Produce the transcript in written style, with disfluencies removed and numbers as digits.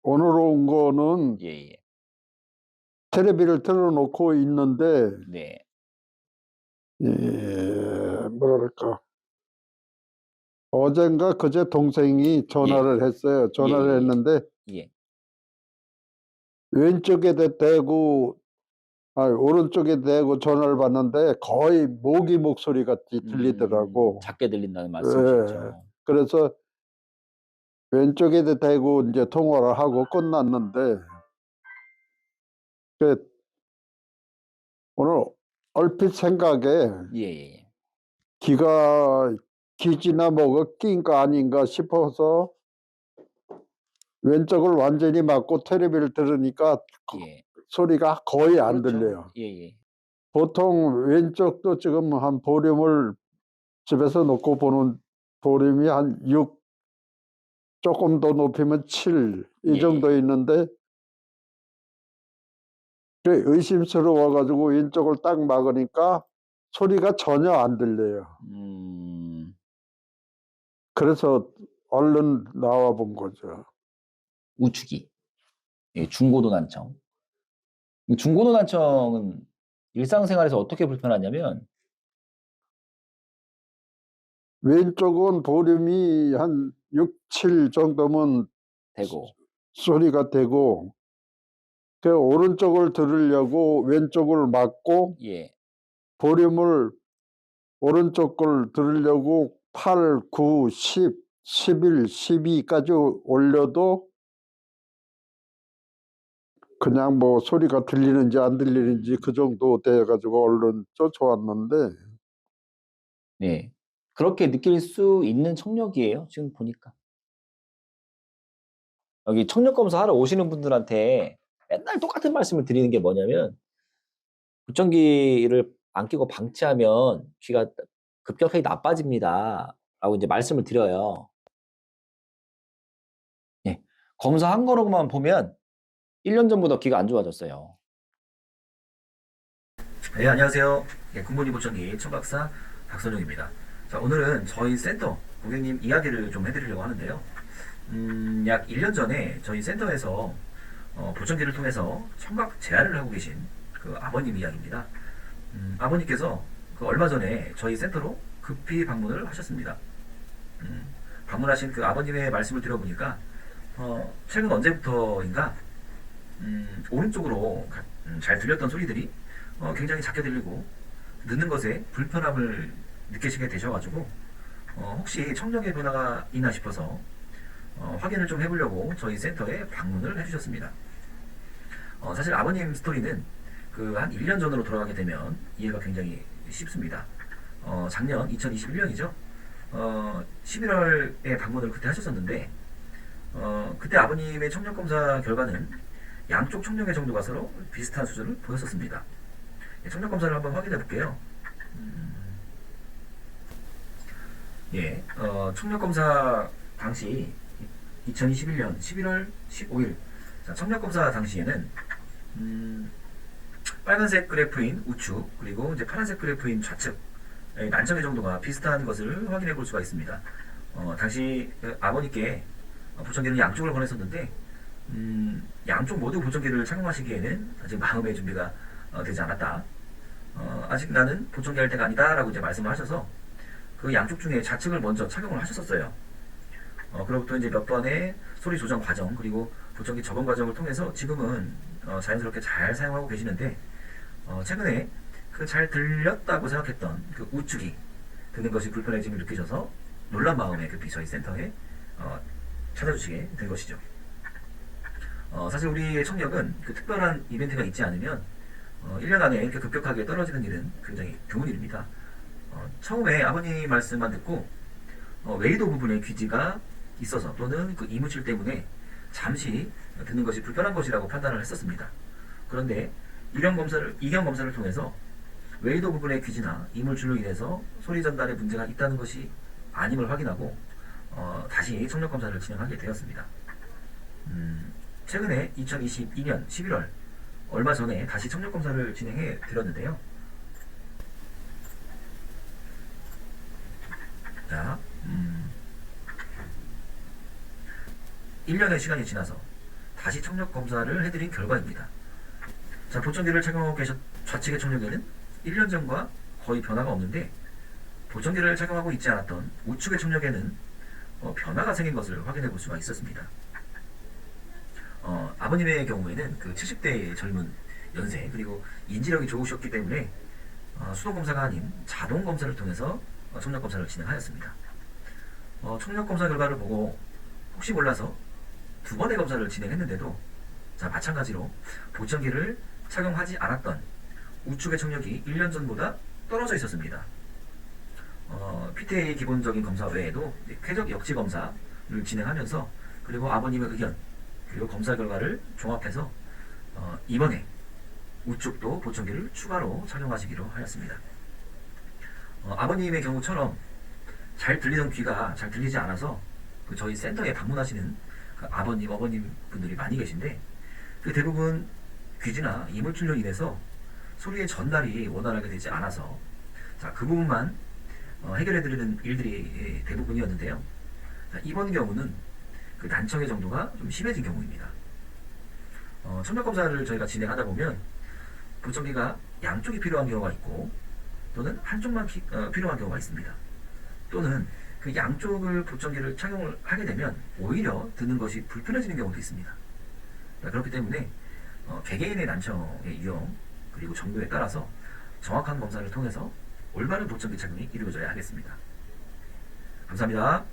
오늘 온 거는 예예. 테레비를 틀어 놓고 있는데 네. 뭐랄까 어젠가 그제 동생이 예. 전화를 했어요. 전화를 예예예. 했는데 예. 왼쪽에다 대고 오른쪽에 대고 전화를 받는데 거의 모기 목소리 같이 들리더라고. 작게 들린다는 예. 말씀이시죠? 그래서 왼쪽에다 대고 인제 통화를 하고 끝났는데 그 오늘 얼핏 생각에 예예예. 귀지나 뭐가 낀 거 아닌가 싶어서 왼쪽을 완전히 막고 테레비를 들으니까 예. 소리가 거의 안 그렇죠. 들려요. 예예. 보통 왼쪽도 지금 한 볼륨을 집에서 놓고 보는 볼륨이 한 6, 쪼끔 더 높이면 7 이 정도 예예예. 있는데 의심스러워 가지고 왼쪽을 딱 막으니까 소리가 전혀 안 들려요. 음. 그래서 얼른 나와 본 거죠. 우측이. 예 중고도난청. 이 중고도난청은 일상생활에서 어떻게 불편하냐면 왼쪽은 볼륨이 한 6, 7 정도면 되고 소리가 되고 오른쪽을 들으려고 왼쪽을 막고 예. 볼륨을 오른쪽 걸 들으려고 8, 9, 10, 11, 12 까지 올려도 그냥 뭐 소리가 들리는지 안 들리는지 그 정도 돼 가지고 얼른 쫓아왔는데 네. 그렇게 느낄 수 있는 청력이에요 지금 보니까. 여기 청력 검사하러 오시는 분들한테 맨날 똑같은 말씀을 드리는 게 뭐냐면 "보청기를 안 끼고 방치하면 귀가 급격하게 나빠집니다."라고 인제 말씀을 드려요. 예. 검사한 거로만 보면 1년 전보다 귀가 안 좋아졌어요. 네, 안녕하세요. 예, 굿모닝 보청기 청박사 박선용입니다. 자, 오늘은 저희 센터 고객님 이야기를 좀 해드리려고 하는데요. 약 1년 전에 저희 센터에서 보청기를 통해서 청각 재활을 하고 계신 그 아버님 이야기입니다. 아버님께서 그 얼마 전에 저희 센터로 급히 방문을 하셨습니다. 방문하신 그 아버님의 말씀을 들어보니까 최근 언제부터인가 오른쪽으로 잘 들렸던 소리들이 굉장히 작게 들리고 듣는 것에 불편함을 느끼시게 되셔가지고 혹시 청력의 변화가 있나 싶어서 확인을 좀 해보려고 저희 센터에 방문을 해주셨습니다. 사실 아버님 스토리는 그 한 1년 전으로 돌아가게 되면 이해가 굉장히 쉽습니다. 작년 2021년이죠. 11월에 방문을 그때 하셨었는데 그때 아버님의 청력 검사 결과는 양쪽 청력의 정도가 서로 비슷한 수준을 보였었습니다. 청력 검사를 한번 확인해 볼게요. 예, 청력 검사 당시 2021년 11월 15일 청력 검사 당시에는 빨간색 그래프인 우측 그리고 이제 파란색 그래프인 좌측 난청의 정도가 비슷한 것을 확인해 볼 수가 있습니다. 당시 아버님께 보청기는 양쪽을 권했었는데 양쪽 모두 보청기를 착용하시기에는 아직 마음의 준비가 되지 않았다. 아직 나는 보청기 할 때가 아니다 라고 이제 말씀을 하셔서 그 양쪽 중에 좌측을 먼저 착용을 하셨었어요. 그로부터 이제 몇 번의 소리 조정 과정 그리고 보청기 적응 과정을 통해서 지금은 자연스럽게 잘 사용하고 계시는데 최근에 그 잘 들렸다고 생각했던 그 우측이 듣는 것이 불편해짐을 느끼셔서 놀란 마음에 급히 저희 센터에 찾아주시게 된 것이죠. 사실 우리의 청력은 그 특별한 이벤트가 있지 않으면 1년 안에 이렇게 급격하게 떨어지는 일은 굉장히 드문 일입니다. 처음에 아버님 말씀만 듣고 웨이도 부분에 귀지가 있어서 또는 그 이물질 때문에 잠시 듣는 것이 불편한 것이라고 판단을 했었습니다. 그런데 이경 검사를 통해서 웨이도 부분의 귀지나 이물질로 인해서 소리 전달에 문제가 있다는 것이 아님을 확인하고 다시 청력 검사를 진행하게 되었습니다. 최근에 2022년 11월 얼마 전에 다시 청력 검사를 진행해 드렸는데요. 자, 1년의 시간이 지나서 다시 청력 검사를 해드린 결과입니다. 자, 보청기를 착용하고 계신 좌측의 청력에는 1년 전과 거의 변화가 없는데 보청기를 착용하고 있지 않았던 우측의 청력에는 변화가 생긴 것을 확인해 볼 수가 있었습니다. 아버님의 경우에는 그 70대의 젊은 연세 그리고 인지력이 좋으셨기 때문에 수동 검사가 아닌 자동 검사를 통해서 청력 검사를 진행하였습니다. 청력 검사 결과를 보고 혹시 몰라서 2번의 검사를 진행했는데도 자, 마찬가지로 보청기를 착용하지 않았던 우측의 청력이 1년 전보다 떨어져 있었습니다. PTA 기본적인 검사 외에도 쾌적 역지 검사를 진행하면서 그리고 아버님의 의견 그리고 검사 결과를 종합해서 이번에 우측도 보청기를 추가로 착용하시기로 하였습니다. 아버님의 경우처럼 잘 들리던 귀가 잘 들리지 않아서 그 저희 센터에 방문하시는 그 아버님, 어머님 분들이 많이 계신데 그 대부분 귀지나 이물출로 인해서 소리의 전달이 원활하게 되지 않아서 자, 그 부분만 해결해드리는 일들이 대부분이었는데요. 자, 이번 경우는 그 난청의 정도가 좀 심해진 경우입니다. 청력 검사를 저희가 진행하다 보면 보청기가 양쪽이 필요한 경우가 있고 또는 한쪽만 필요한 경우가 있습니다. 또는 그 양쪽을 보청기를 착용을 하게 되면 오히려 듣는 것이 불편해지는 경우도 있습니다. 그렇기 때문에 개개인의 난청의 유형 그리고 정도에 따라서 정확한 검사를 통해서 올바른 보청기 착용이 이루어져야 하겠습니다. 감사합니다.